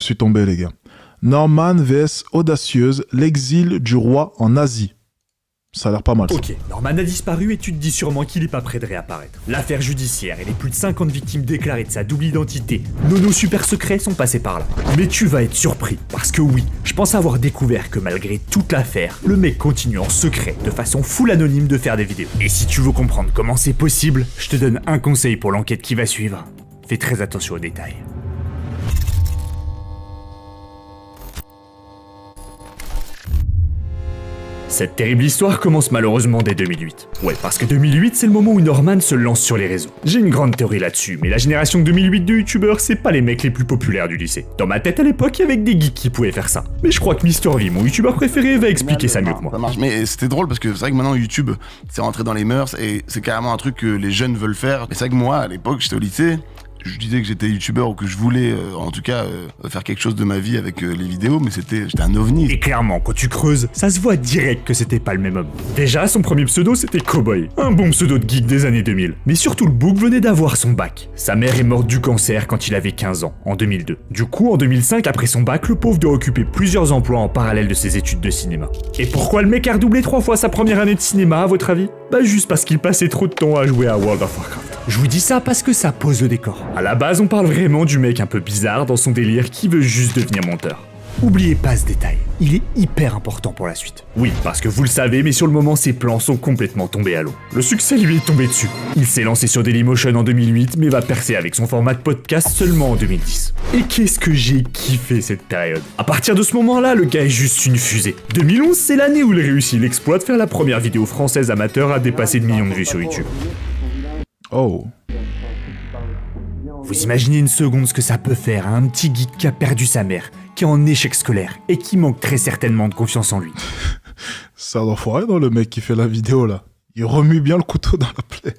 Je suis tombé, les gars. Norman vs Audacieuse, l'exil du roi en Asie. Ça a l'air pas mal, ça. Ok, Norman a disparu et tu te dis sûrement qu'il est pas prêt de réapparaître. L'affaire judiciaire et les plus de 50 victimes déclarées de sa double identité, nos super secrets sont passés par là. Mais tu vas être surpris, parce que oui, je pense avoir découvert que malgré toute l'affaire, le mec continue en secret, de façon full anonyme de faire des vidéos. Et si tu veux comprendre comment c'est possible, je te donne un conseil pour l'enquête qui va suivre. Fais très attention aux détails. Cette terrible histoire commence malheureusement dès 2008. Ouais, parce que 2008, c'est le moment où Norman se lance sur les réseaux. J'ai une grande théorie là-dessus, mais la génération 2008 de youtubeurs, c'est pas les mecs les plus populaires du lycée. Dans ma tête à l'époque, il y avait que des geeks qui pouvaient faire ça. Mais je crois que MrV, mon youtubeur préféré, va expliquer ça mieux que moi. Ça marche, mais c'était drôle parce que c'est vrai que maintenant YouTube, c'est rentré dans les mœurs et c'est carrément un truc que les jeunes veulent faire. Mais c'est vrai que moi, à l'époque, j'étais au lycée. Je disais que j'étais youtubeur ou que je voulais, en tout cas, faire quelque chose de ma vie avec les vidéos, mais j'étais un ovni. Et clairement, quand tu creuses, ça se voit direct que c'était pas le même homme. Déjà, son premier pseudo, c'était Cowboy, un bon pseudo de geek des années 2000. Mais surtout, le Book venait d'avoir son bac. Sa mère est morte du cancer quand il avait 15 ans, en 2002. Du coup, en 2005, après son bac, le pauvre doit occuper plusieurs emplois en parallèle de ses études de cinéma. Et pourquoi le mec a redoublé 3 fois sa première année de cinéma, à votre avis? Bah juste parce qu'il passait trop de temps à jouer à World of Warcraft. Je vous dis ça parce que ça pose le décor. À la base, on parle vraiment du mec un peu bizarre dans son délire qui veut juste devenir monteur. Oubliez pas ce détail, il est hyper important pour la suite. Oui, parce que vous le savez, mais sur le moment, ses plans sont complètement tombés à l'eau. Le succès lui est tombé dessus. Il s'est lancé sur Dailymotion en 2008, mais va percer avec son format de podcast seulement en 2010. Et qu'est-ce que j'ai kiffé cette période. À partir de ce moment-là, le gars est juste une fusée. 2011, c'est l'année où il réussit l'exploit de faire la première vidéo française amateur à dépasser le million de vues sur YouTube. Oh. Vous imaginez une seconde ce que ça peut faire à un petit geek qui a perdu sa mère, qui est en échec scolaire et qui manque très certainement de confiance en lui. Ça doit foirer dans le mec qui fait la vidéo là. Il remue bien le couteau dans la plaie.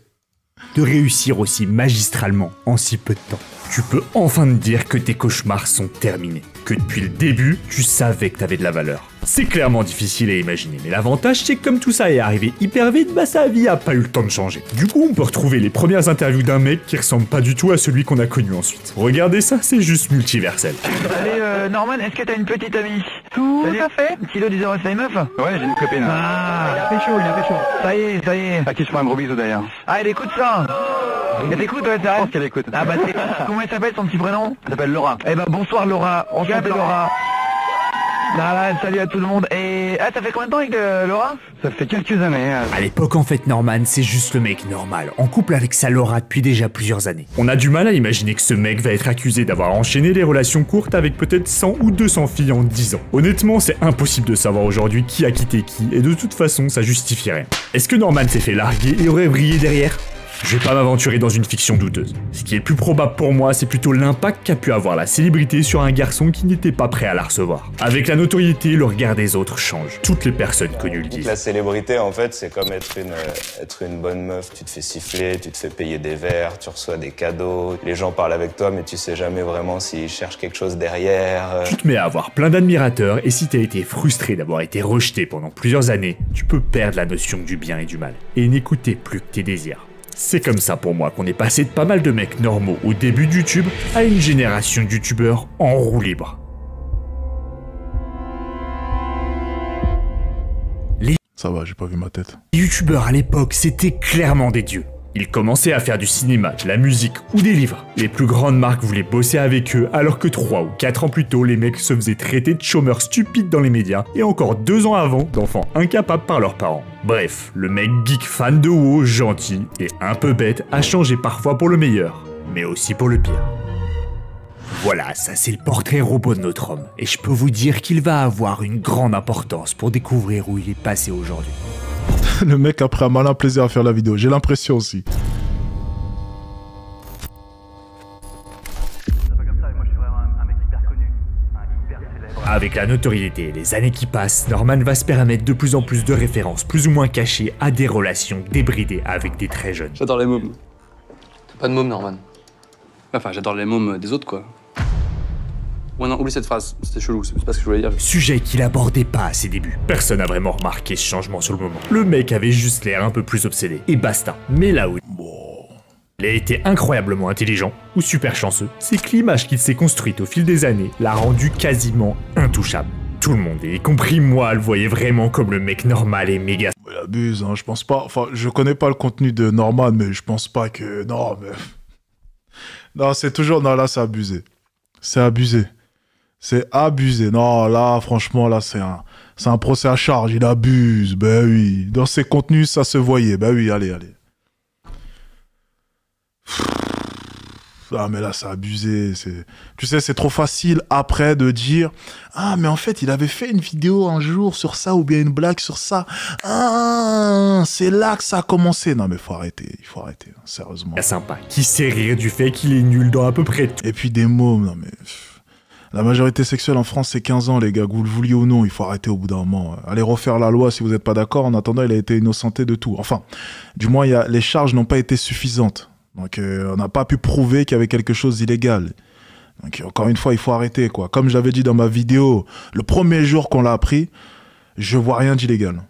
De réussir aussi magistralement en si peu de temps. Tu peux enfin te dire que tes cauchemars sont terminés. Que depuis le début, tu savais que t'avais de la valeur. C'est clairement difficile à imaginer, mais l'avantage c'est que comme tout ça est arrivé hyper vite, bah sa vie a pas eu le temps de changer. Du coup, on peut retrouver les premières interviews d'un mec qui ressemble pas du tout à celui qu'on a connu ensuite. Regardez ça, c'est juste multiversel. Allez, Norman, est-ce que t'as une petite amie? Tout à fait. Kilo du 0 meuf? Ouais, j'ai une copine. Ah, il a fait chaud. Ça y est. À qui je fais un gros bisou d'ailleurs. Ah, elle écoute ça. Elle écoute, ouais, Je pense qu'elle écoute. Ah bah comment elle s'appelle, son petit prénom? Elle s'appelle Laura. Eh bah bonsoir Laura, enchantée Laura. Salut à tout le monde. Et ça fait combien de temps avec Laura? Ça fait quelques années. À l'époque, en fait, Norman, c'est juste le mec normal, en couple avec sa Laura depuis déjà plusieurs années. On a du mal à imaginer que ce mec va être accusé d'avoir enchaîné des relations courtes avec peut-être 100 ou 200 filles en 10 ans. Honnêtement, c'est impossible de savoir aujourd'hui qui a quitté qui, et de toute façon, ça justifie rien. Est-ce que Norman s'est fait larguer et aurait brillé derrière? Je vais pas m'aventurer dans une fiction douteuse. Ce qui est plus probable pour moi, c'est plutôt l'impact qu'a pu avoir la célébrité sur un garçon qui n'était pas prêt à la recevoir. Avec la notoriété, le regard des autres change. Toutes les personnes connues le disent. La célébrité, en fait, c'est comme être une bonne meuf. Tu te fais siffler, tu te fais payer des verres, tu reçois des cadeaux. Les gens parlent avec toi, mais tu sais jamais vraiment s'ils cherchent quelque chose derrière. Tu te mets à avoir plein d'admirateurs, et si t'as été frustré d'avoir été rejeté pendant plusieurs années, tu peux perdre la notion du bien et du mal. Et n'écouter plus que tes désirs. C'est comme ça pour moi qu'on est passé de pas mal de mecs normaux au début de YouTube à une génération de youtubeurs en roue libre. Ça va, j'ai pas vu ma tête. Les youtubeurs à l'époque, c'était clairement des dieux. Ils commençaient à faire du cinéma, de la musique ou des livres. Les plus grandes marques voulaient bosser avec eux, alors que 3 ou 4 ans plus tôt, les mecs se faisaient traiter de chômeurs stupides dans les médias, et encore 2 ans avant, d'enfants incapables par leurs parents. Bref, le mec geek fan de WoW, gentil et un peu bête, a changé parfois pour le meilleur, mais aussi pour le pire. Voilà, ça c'est le portrait robot de notre homme, et je peux vous dire qu'il va avoir une grande importance pour découvrir où il est passé aujourd'hui. Le mec a pris un malin plaisir à faire la vidéo, j'ai l'impression aussi. Avec la notoriété et les années qui passent, Norman va se permettre de plus en plus de références plus ou moins cachées à des relations débridées avec des très jeunes. J'adore les mômes. T'as pas de mômes, Norman. Enfin, j'adore les mômes des autres, quoi. Ouais, non, oublie cette phrase, c'était chelou, c'est pas ce que je voulais dire. Sujet qu'il abordait pas à ses débuts. Personne n'a vraiment remarqué ce changement sur le moment. Le mec avait juste l'air un peu plus obsédé. Et basta. Mais là où... Il a été incroyablement intelligent, ou super chanceux, c'est que l'image qu'il s'est construite au fil des années l'a rendu quasiment intouchable. Tout le monde, y compris moi, le voyait vraiment comme le mec normal et méga... Il abuse, hein, je pense pas... Enfin, je connais pas le contenu de Norman, mais je pense pas que... Non, mais... Non, c'est toujours... Non, là, c'est abusé. C'est abusé. C'est abusé. Non, là, franchement, là, c'est un procès à charge. Il abuse. Ben oui. Dans ses contenus, ça se voyait. Ben oui, allez. Ah, mais là, c'est abusé. Tu sais, c'est trop facile après de dire « Ah, mais en fait, il avait fait une vidéo un jour sur ça ou bien une blague sur ça. Ah, c'est là que ça a commencé. » Non, mais il faut arrêter, sérieusement. Sympa, qui sait rire du fait qu'il est nul dans à peu près tout. Et puis des mômes, non mais... La majorité sexuelle en France, c'est 15 ans, les gars. Que vous le vouliez ou non, il faut arrêter au bout d'un moment. Allez refaire la loi si vous n'êtes pas d'accord. En attendant, il a été innocenté de tout. Enfin, du moins, les charges n'ont pas été suffisantes. Donc, on n'a pas pu prouver qu'il y avait quelque chose d'illégal. Donc, encore une fois, il faut arrêter, quoi. Comme je l'avais dit dans ma vidéo, le premier jour qu'on l'a appris, je vois rien d'illégal.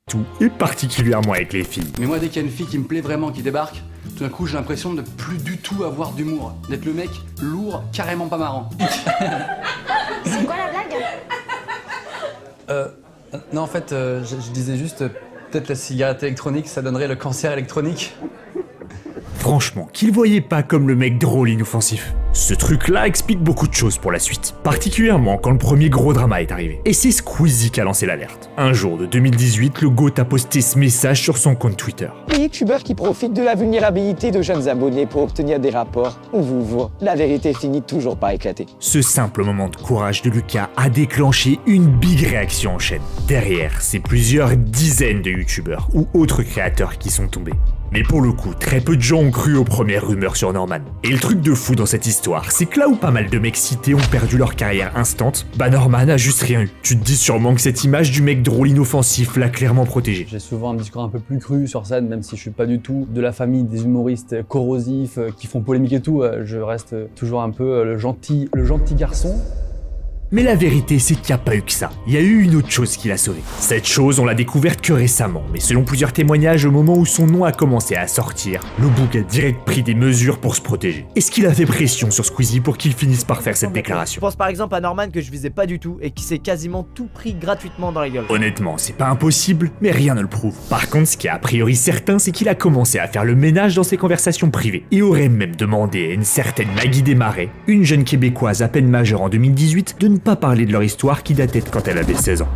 Tout, et particulièrement avec les filles. Mais moi, dès qu'il y a une fille qui me plaît vraiment, qui débarque, tout d'un coup, j'ai l'impression de plus du tout avoir d'humour. D'être le mec lourd, carrément pas marrant. C'est quoi la blague? Non, en fait, je disais juste, peut-être la cigarette électronique, ça donnerait le cancer électronique. Franchement, qu'il voyait pas comme le mec drôle inoffensif. Ce truc-là explique beaucoup de choses pour la suite, particulièrement quand le premier gros drama est arrivé. Et c'est Squeezie qui a lancé l'alerte. Un jour de 2018, le GOAT a posté ce message sur son compte Twitter. Les youtubeurs qui profitent de la vulnérabilité de jeunes abonnés pour obtenir des rapports, on vous voit. La vérité finit toujours par éclater. Ce simple moment de courage de Lucas a déclenché une big réaction en chaîne. Derrière, c'est plusieurs dizaines de youtubeurs ou autres créateurs qui sont tombés. Mais pour le coup, très peu de gens ont cru aux premières rumeurs sur Norman. Et le truc de fou dans cette histoire, c'est que là où pas mal de mecs cités ont perdu leur carrière instant, bah Norman a juste rien eu. Tu te dis sûrement que cette image du mec drôle inoffensif l'a clairement protégé. J'ai souvent un discours un peu plus cru sur scène, même si je suis pas du tout de la famille des humoristes corrosifs qui font polémique et tout, je reste toujours un peu le gentil garçon. Mais la vérité, c'est qu'il n'y a pas eu que ça. Il y a eu une autre chose qui l'a sauvé. Cette chose, on l'a découverte que récemment, mais selon plusieurs témoignages, au moment où son nom a commencé à sortir, le bouc a direct pris des mesures pour se protéger. Est-ce qu'il a fait pression sur Squeezie pour qu'il finisse par faire cette déclaration? Je pense par exemple à Norman que je visais pas du tout et qui s'est quasiment tout pris gratuitement dans la gueule. Honnêtement, c'est pas impossible, mais rien ne le prouve. Par contre, ce qui est a priori certain, c'est qu'il a commencé à faire le ménage dans ses conversations privées et aurait même demandé à une certaine Maggie Desmarais, une jeune québécoise à peine majeure en 2018, de ne pas parler de leur histoire qui datait de quand elle avait 16 ans.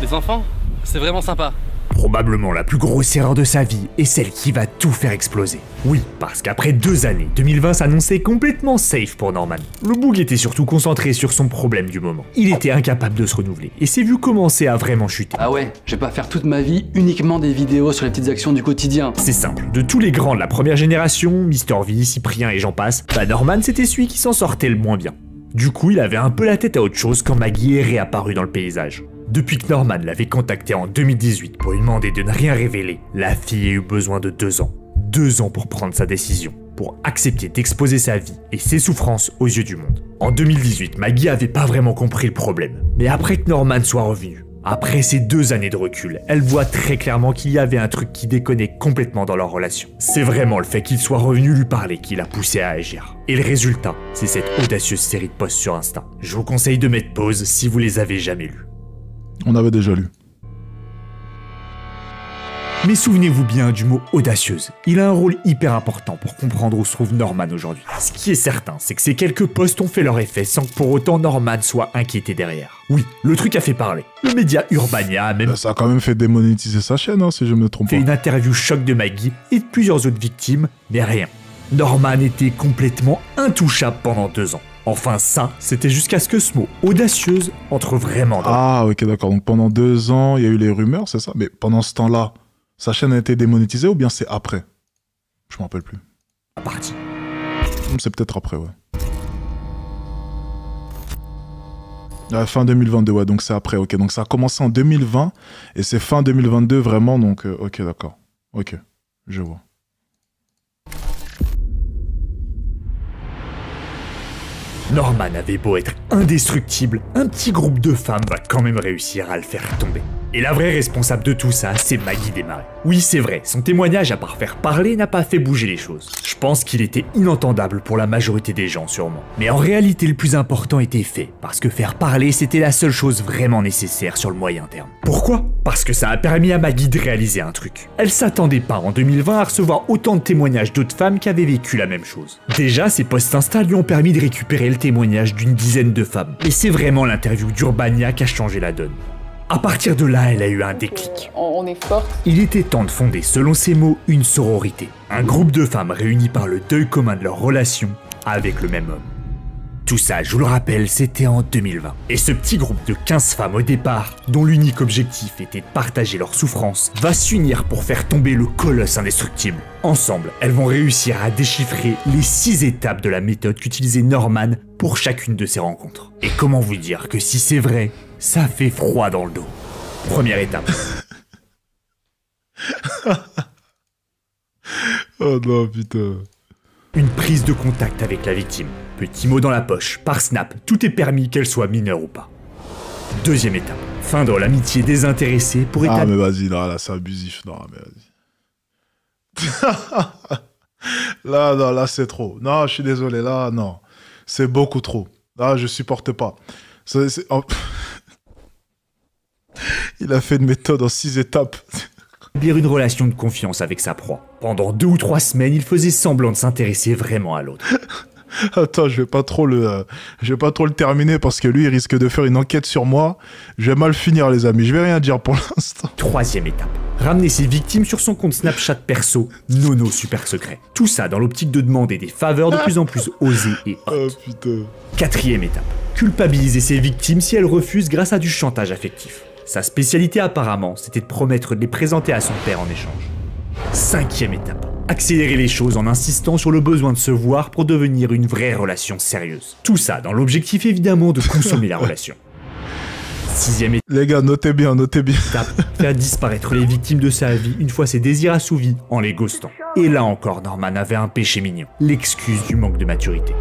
Les enfants, c'est vraiment sympa. Probablement la plus grosse erreur de sa vie et celle qui va tout faire exploser. Oui, parce qu'après 2 années, 2020 s'annonçait complètement safe pour Norman. Le boug était surtout concentré sur son problème du moment. Il était incapable de se renouveler et s'est vu commencer à vraiment chuter. Ah ouais, je vais pas faire toute ma vie uniquement des vidéos sur les petites actions du quotidien. C'est simple, de tous les grands de la première génération, Mr V, Cyprien et j'en passe, bah Norman c'était celui qui s'en sortait le moins bien. Du coup, il avait un peu la tête à autre chose quand Maggie est réapparue dans le paysage. Depuis que Norman l'avait contacté en 2018 pour lui demander de ne rien révéler, la fille a eu besoin de 2 ans. 2 ans pour prendre sa décision, pour accepter d'exposer sa vie et ses souffrances aux yeux du monde. En 2018, Maggie avait pas vraiment compris le problème. Mais après que Norman soit revenu, après ces 2 années de recul, elle voit très clairement qu'il y avait un truc qui déconnait complètement dans leur relation. C'est vraiment le fait qu'il soit revenu lui parler qui l'a poussé à agir. Et le résultat, c'est cette audacieuse série de posts sur Insta. Je vous conseille de mettre pause si vous les avez jamais lus. On avait déjà lu. Mais souvenez-vous bien du mot audacieuse. Il a un rôle hyper important pour comprendre où se trouve Norman aujourd'hui. Ce qui est certain, c'est que ces quelques posts ont fait leur effet sans que pour autant Norman soit inquiété derrière. Oui, le truc a fait parler. Le média Urbania a même... Ça a quand même fait démonétiser sa chaîne, hein, si je me trompe pas. Fait une interview choc de Maggie et de plusieurs autres victimes, mais rien. Norman était complètement intouchable pendant 2 ans. Enfin ça, c'était jusqu'à ce que ce mot audacieuse entre vraiment dans... Ah ok d'accord, donc pendant 2 ans, il y a eu les rumeurs, c'est ça? Mais pendant ce temps-là, sa chaîne a été démonétisée ou bien c'est après? Je m'en rappelle plus. Parti. C'est peut-être après, ouais. Fin 2022, ouais, donc c'est après, ok. Donc ça a commencé en 2020 et c'est fin 2022 vraiment, donc ok d'accord. Ok, je vois. Norman avait beau être indestructible, un petit groupe de femmes va quand même réussir à le faire tomber. Et la vraie responsable de tout ça, c'est Maggie Desmarais. Oui, c'est vrai, son témoignage, à part faire parler, n'a pas fait bouger les choses. Je pense qu'il était inentendable pour la majorité des gens, sûrement. Mais en réalité, le plus important était fait, parce que faire parler, c'était la seule chose vraiment nécessaire sur le moyen terme. Pourquoi? Parce que ça a permis à Maggie de réaliser un truc. Elle s'attendait pas en 2020 à recevoir autant de témoignages d'autres femmes qui avaient vécu la même chose. Déjà, ses posts Insta lui ont permis de récupérer le témoignage d'une dizaine de femmes. Et c'est vraiment l'interview d'Urbania qui a changé la donne. À partir de là, elle a eu un déclic. On est forte. Il était temps de fonder, selon ses mots, une sororité. Un groupe de femmes réunies par le deuil commun de leur relation avec le même homme. Tout ça, je vous le rappelle, c'était en 2020. Et ce petit groupe de 15 femmes au départ, dont l'unique objectif était de partager leur souffrance, va s'unir pour faire tomber le colosse indestructible. Ensemble, elles vont réussir à déchiffrer les 6 étapes de la méthode qu'utilisait Norman pour chacune de ces rencontres. Et comment vous dire que si c'est vrai, ça fait froid dans le dos. Première étape. Oh non, putain. Une prise de contact avec la victime. Petit mot dans la poche, par snap, tout est permis qu'elle soit mineure ou pas. Deuxième étape. Feindre l'amitié désintéressée pour établir... Ah mais vas-y, là c'est abusif. Non mais vas-y. Là c'est trop. Non, je suis désolé, là, non. C'est beaucoup trop. Là, je supporte pas. Oh. Il a fait une méthode en 6 étapes. Une relation de confiance avec sa proie. Pendant 2 ou 3 semaines, il faisait semblant de s'intéresser vraiment à l'autre. Attends, je vais pas trop le terminer parce que lui, il risque de faire une enquête sur moi. Je vais mal finir, les amis. Je vais rien dire pour l'instant. Troisième étape. Ramener ses victimes sur son compte Snapchat perso, Nono super secret. Tout ça dans l'optique de demander des faveurs de plus en plus osées et hautes. Oh putain. Quatrième étape. Culpabiliser ses victimes si elles refusent grâce à du chantage affectif. Sa spécialité apparemment, c'était de promettre de les présenter à son père en échange. Cinquième étape. Accélérer les choses en insistant sur le besoin de se voir pour devenir une vraie relation sérieuse. Tout ça dans l'objectif évidemment de consommer la relation. Sixième étape. Les gars, notez bien. Faire disparaître les victimes de sa vie une fois ses désirs assouvis en les ghostant. Et là encore, Norman avait un péché mignon. L'excuse du manque de maturité.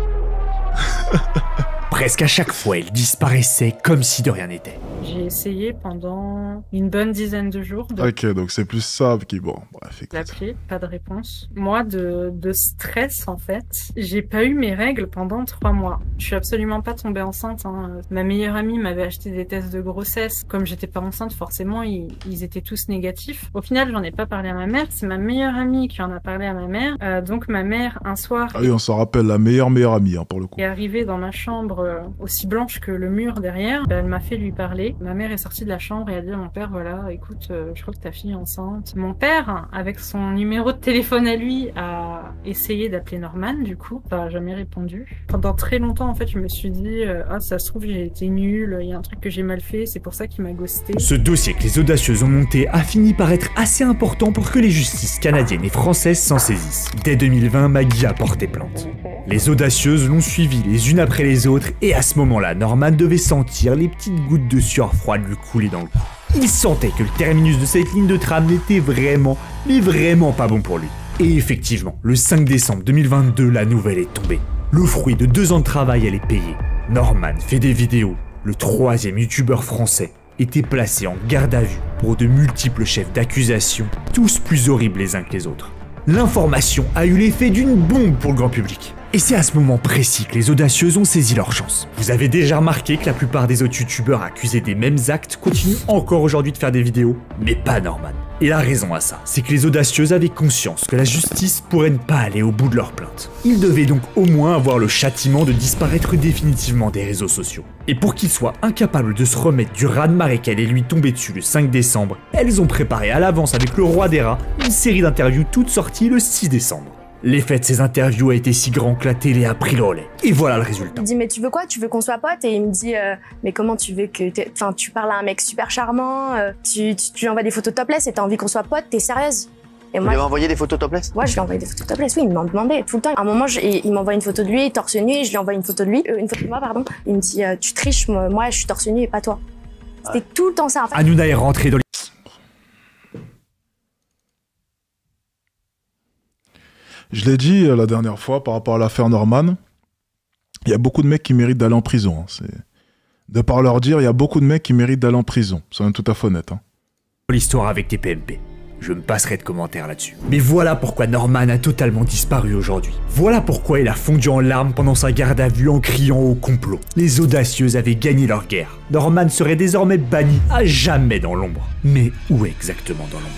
Presque à chaque fois, elle disparaissait comme si de rien n'était. J'ai essayé pendant une bonne dizaine de jours de Ok, donc c'est plus ça qui... Bon, bref, écoute. l'appeler, pas de réponse. Moi, de stress, en fait, j'ai pas eu mes règles pendant 3 mois. Je suis absolument pas tombée enceinte. Hein. Ma meilleure amie m'avait acheté des tests de grossesse. Comme j'étais pas enceinte, forcément, ils étaient tous négatifs. Au final, j'en ai pas parlé à ma mère. C'est ma meilleure amie qui en a parlé à ma mère. Donc ma mère, un soir... Ah oui, on s'en rappelle, la meilleure amie, hein, pour le coup. Est arrivée dans ma chambre aussi blanche que le mur derrière. Elle m'a fait lui parler. Ma mère est sortie de la chambre et a dit à mon père, voilà, écoute, je crois que ta fille est enceinte. Mon père, avec son numéro de téléphone à lui, a essayé d'appeler Norman, du coup. Ça a jamais répondu. Pendant très longtemps, en fait, je me suis dit, ah, ça se trouve, j'ai été nulle, il y a un truc que j'ai mal fait, c'est pour ça qu'il m'a ghosté. Ce dossier que les audacieuses ont monté a fini par être assez important pour que les justices canadiennes et françaises s'en saisissent. Dès 2020, Maggie a porté plainte. Les audacieuses l'ont suivi les unes après les autres et à ce moment-là, Norman devait sentir les petites gouttes de sueur froide lui couler dans le cou. Il sentait que le terminus de cette ligne de tram n'était vraiment, mais vraiment pas bon pour lui. Et effectivement, le 5 décembre 2022, la nouvelle est tombée. Le fruit de 2 ans de travail, elle est payée. Norman fait des vidéos. Le 3e youtubeur français était placé en garde à vue pour de multiples chefs d'accusation, tous plus horribles les uns que les autres. L'information a eu l'effet d'une bombe pour le grand public. Et c'est à ce moment précis que les audacieuses ont saisi leur chance. Vous avez déjà remarqué que la plupart des autres youtubeurs accusés des mêmes actes continuent encore aujourd'hui de faire des vidéos, mais pas Norman. Et la raison à ça, c'est que les audacieuses avaient conscience que la justice pourrait ne pas aller au bout de leur plainte. Ils devaient donc au moins avoir le châtiment de disparaître définitivement des réseaux sociaux. Et pour qu'ils soient incapables de se remettre du raz-de-marée qu'elle est lui tombée dessus le 5 décembre, elles ont préparé à l'avance avec le roi des rats une série d'interviews toutes sorties le 6 décembre. L'effet de ces interviews a été si grand que la télé a pris le relais. Et voilà le résultat. Il me dit, mais tu veux quoi? Tu veux qu'on soit potes? Et il me dit, mais comment tu veux que... Enfin, tu parles à un mec super charmant, tu lui envoies des photos topless et t'as envie qu'on soit potes, t'es sérieuse? Et Vous moi, lui avez envoyé des photos topless? ouais, je lui ai envoyé des photos topless, oui, il m'en demandait tout le temps. À un moment, il m'envoie une photo de lui, torse nu, et je lui envoie une photo de lui, une photo de moi, pardon. Il me dit, tu triches, moi je suis torse nu et pas toi. C'était tout le temps ça, en fait. Hanouna est rentrée dans Je l'ai dit la dernière fois par rapport à l'affaire Norman, il y a beaucoup de mecs qui méritent d'aller en prison. Hein. De par leur dire, il y a beaucoup de mecs qui méritent d'aller en prison. Soyons tout à fait honnêtes. Hein. l'histoire avec tes PMP. Je me passerai de commentaires là-dessus. Mais voilà pourquoi Norman a totalement disparu aujourd'hui. Voilà pourquoi il a fondu en larmes pendant sa garde à vue en criant au complot. Les audacieuses avaient gagné leur guerre. Norman serait désormais banni à jamais dans l'ombre. Mais où exactement dans l'ombre ?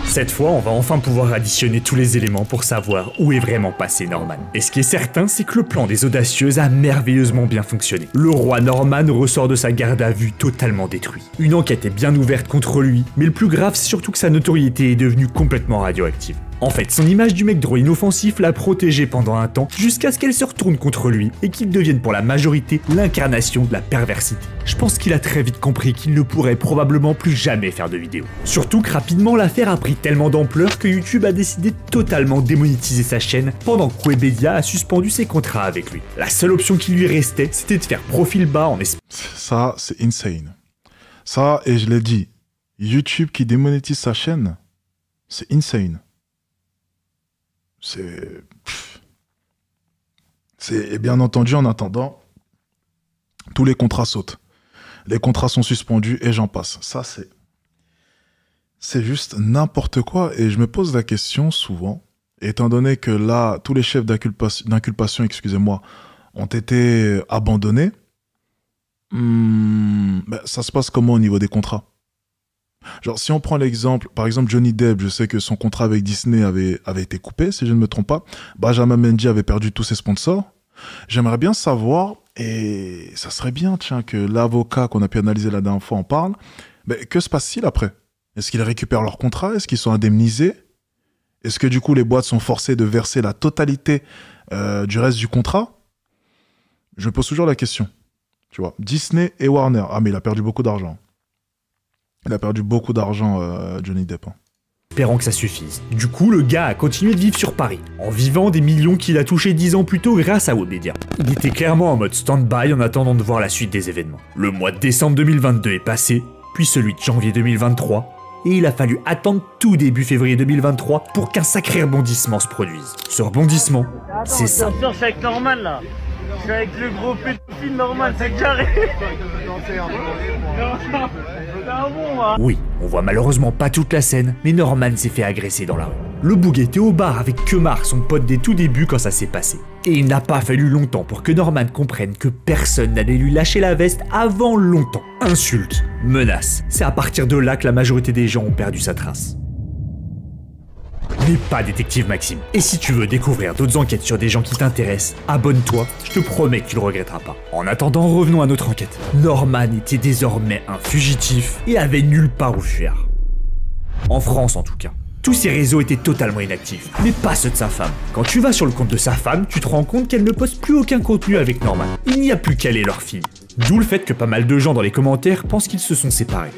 Cette fois, on va enfin pouvoir additionner tous les éléments pour savoir où est vraiment passé Norman. Et ce qui est certain, c'est que le plan des audacieuses a merveilleusement bien fonctionné. Le roi Norman ressort de sa garde à vue totalement détruit. Une enquête est bien ouverte contre lui, mais le plus grave, c'est surtout que sa notoriété est devenue complètement radioactive. En fait, son image du mec drôle inoffensif l'a protégé pendant un temps, jusqu'à ce qu'elle se retourne contre lui et qu'il devienne pour la majorité l'incarnation de la perversité. Je pense qu'il a très vite compris qu'il ne pourrait probablement plus jamais faire de vidéos. Surtout que rapidement l'affaire a pris tellement d'ampleur que YouTube a décidé de totalement démonétiser sa chaîne pendant que Webedia a suspendu ses contrats avec lui. La seule option qui lui restait, c'était de faire profil bas en espérant. Ça, c'est insane. Ça, et je l'ai dit, YouTube qui démonétise sa chaîne, c'est insane. Et bien entendu, en attendant, tous les contrats sautent. Les contrats sont suspendus et j'en passe. Ça, c'est juste n'importe quoi. Et je me pose la question souvent, étant donné que là, tous les chefs d'inculpation, excusez-moi, ont été abandonnés, ça se passe comment au niveau des contrats ? Genre, si on prend l'exemple, par exemple, Johnny Depp, je sais que son contrat avec Disney avait été coupé, si je ne me trompe pas. Benjamin Mendy avait perdu tous ses sponsors. J'aimerais bien savoir, et ça serait bien, tiens, que l'avocat qu'on a pu analyser la dernière fois en parle, mais que se passe-t-il après ? Est-ce qu'ils récupèrent leur contrat ? Est-ce qu'ils sont indemnisés ? Est-ce que du coup, les boîtes sont forcées de verser la totalité du reste du contrat ? Je me pose toujours la question. Tu vois, Disney et Warner. Ah, mais il a perdu beaucoup d'argent. Il a perdu beaucoup d'argent, Johnny Depp. Espérant que ça suffise. Du coup, le gars a continué de vivre sur Paris, en vivant des millions qu'il a touchés 10 ans plus tôt grâce à Webedia. Il était clairement en mode stand-by en attendant de voir la suite des événements. Le mois de décembre 2022 est passé, puis celui de janvier 2023, et il a fallu attendre tout début février 2023 pour qu'un sacré rebondissement se produise. Ce rebondissement, c'est ça. Attention, c'est avec Norman là. Je suis avec le gros pédophile Norman, c'est carré. Oui, on voit malheureusement pas toute la scène, mais Norman s'est fait agresser dans la rue. Le boug était au bar avec Kemar, son pote des tout débuts quand ça s'est passé. Et il n'a pas fallu longtemps pour que Norman comprenne que personne n'allait lui lâcher la veste avant longtemps. Insultes, menaces, c'est à partir de là que la majorité des gens ont perdu sa trace. N'aie pas détective Maxime. Et si tu veux découvrir d'autres enquêtes sur des gens qui t'intéressent, abonne-toi, je te promets que tu le regretteras pas. En attendant, revenons à notre enquête. Norman était désormais un fugitif et avait nulle part où fuir. En France en tout cas. Tous ses réseaux étaient totalement inactifs, mais pas ceux de sa femme. Quand tu vas sur le compte de sa femme, tu te rends compte qu'elle ne poste plus aucun contenu avec Norman. Il n'y a plus qu'elle et leur fille. D'où le fait que pas mal de gens dans les commentaires pensent qu'ils se sont séparés.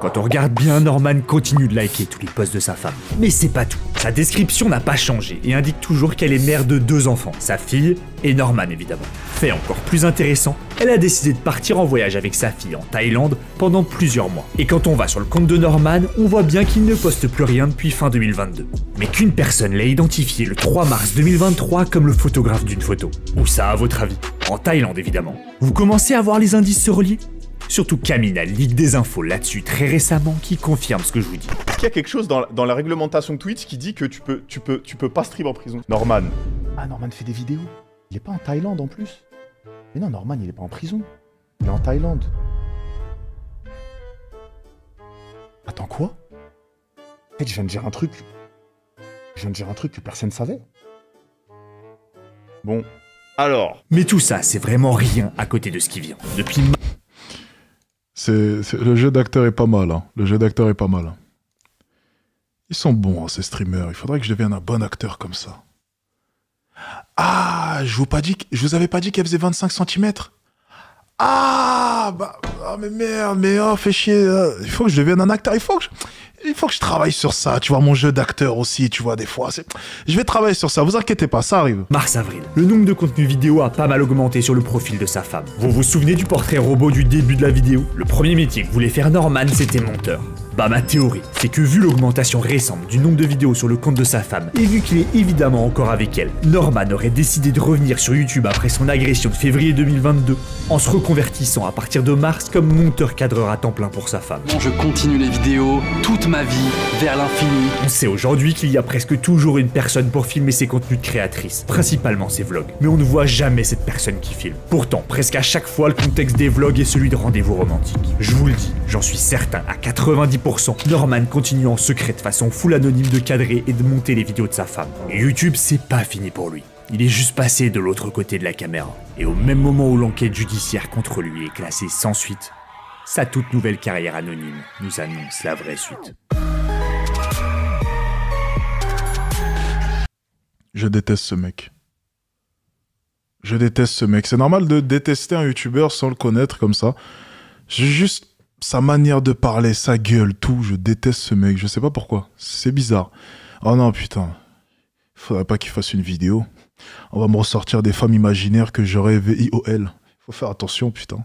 Quand on regarde bien, Norman continue de liker tous les posts de sa femme. Mais c'est pas tout. Sa description n'a pas changé et indique toujours qu'elle est mère de 2 enfants, sa fille et Norman évidemment. Fait encore plus intéressant, elle a décidé de partir en voyage avec sa fille en Thaïlande pendant plusieurs mois. Et quand on va sur le compte de Norman, on voit bien qu'il ne poste plus rien depuis fin 2022. Mais qu'une personne l'a identifié le 3 mars 2023 comme le photographe d'une photo. Où ça à votre avis ? En Thaïlande évidemment. Vous commencez à voir les indices se relier ? Surtout Camina leak des infos là-dessus très récemment qui confirme ce que je vous dis. Est-ce qu'il y a quelque chose dans la réglementation de Twitch qui dit que tu peux pas stream en prison? Norman. Ah, Norman fait des vidéos. Il est pas en Thaïlande en plus. Mais non, Norman, il est pas en prison. Il est en Thaïlande. Attends, quoi? En fait, je viens de dire un truc. Je viens de dire un truc que personne savait. Bon, alors... Mais tout ça, c'est vraiment rien à côté de ce qui vient. Depuis... Le jeu d'acteur est pas mal. Hein. Le jeu d'acteur est pas mal. Ils sont bons, hein, ces streamers. Il faudrait que je devienne un bon acteur comme ça. Ah, je vous avais pas dit qu'elle faisait 25 cm. Ah, mais merde, mais oh, fais chier. Il faut que je devienne un acteur. Il faut que je travaille sur ça. Tu vois, mon jeu d'acteur aussi, tu vois, des fois. Je vais travailler sur ça, vous inquiétez pas, ça arrive. Mars-avril. Le nombre de contenus vidéo a pas mal augmenté sur le profil de sa femme. Vous vous souvenez du portrait robot du début de la vidéo? Le premier métier que voulait faire Norman, c'était monteur. Bah ma théorie, c'est que vu l'augmentation récente du nombre de vidéos sur le compte de sa femme, et vu qu'il est évidemment encore avec elle, Norman aurait décidé de revenir sur YouTube après son agression de février 2022, en se reconvertissant à partir de mars comme monteur-cadreur à temps plein pour sa femme. Je continue les vidéos toute ma vie, vers l'infini. On sait aujourd'hui qu'il y a presque toujours une personne pour filmer ses contenus de créatrice, principalement ses vlogs, mais on ne voit jamais cette personne qui filme. Pourtant, presque à chaque fois, le contexte des vlogs est celui de rendez-vous romantiques. Je vous le dis, j'en suis certain, à 90%, Norman continue en secret de façon full anonyme de cadrer et de monter les vidéos de sa femme. Et YouTube, c'est pas fini pour lui. Il est juste passé de l'autre côté de la caméra. Et au même moment où l'enquête judiciaire contre lui est classée sans suite, sa toute nouvelle carrière anonyme nous annonce la vraie suite. Je déteste ce mec. Je déteste ce mec. C'est normal de détester un youtubeur sans le connaître comme ça. J'ai juste sa manière de parler, sa gueule, tout. Je déteste ce mec. Je sais pas pourquoi. C'est bizarre. Oh non, putain. Faudrait pas qu'il fasse une vidéo. On va me ressortir des femmes imaginaires que j'aurais VIOL. Faut faire attention, putain.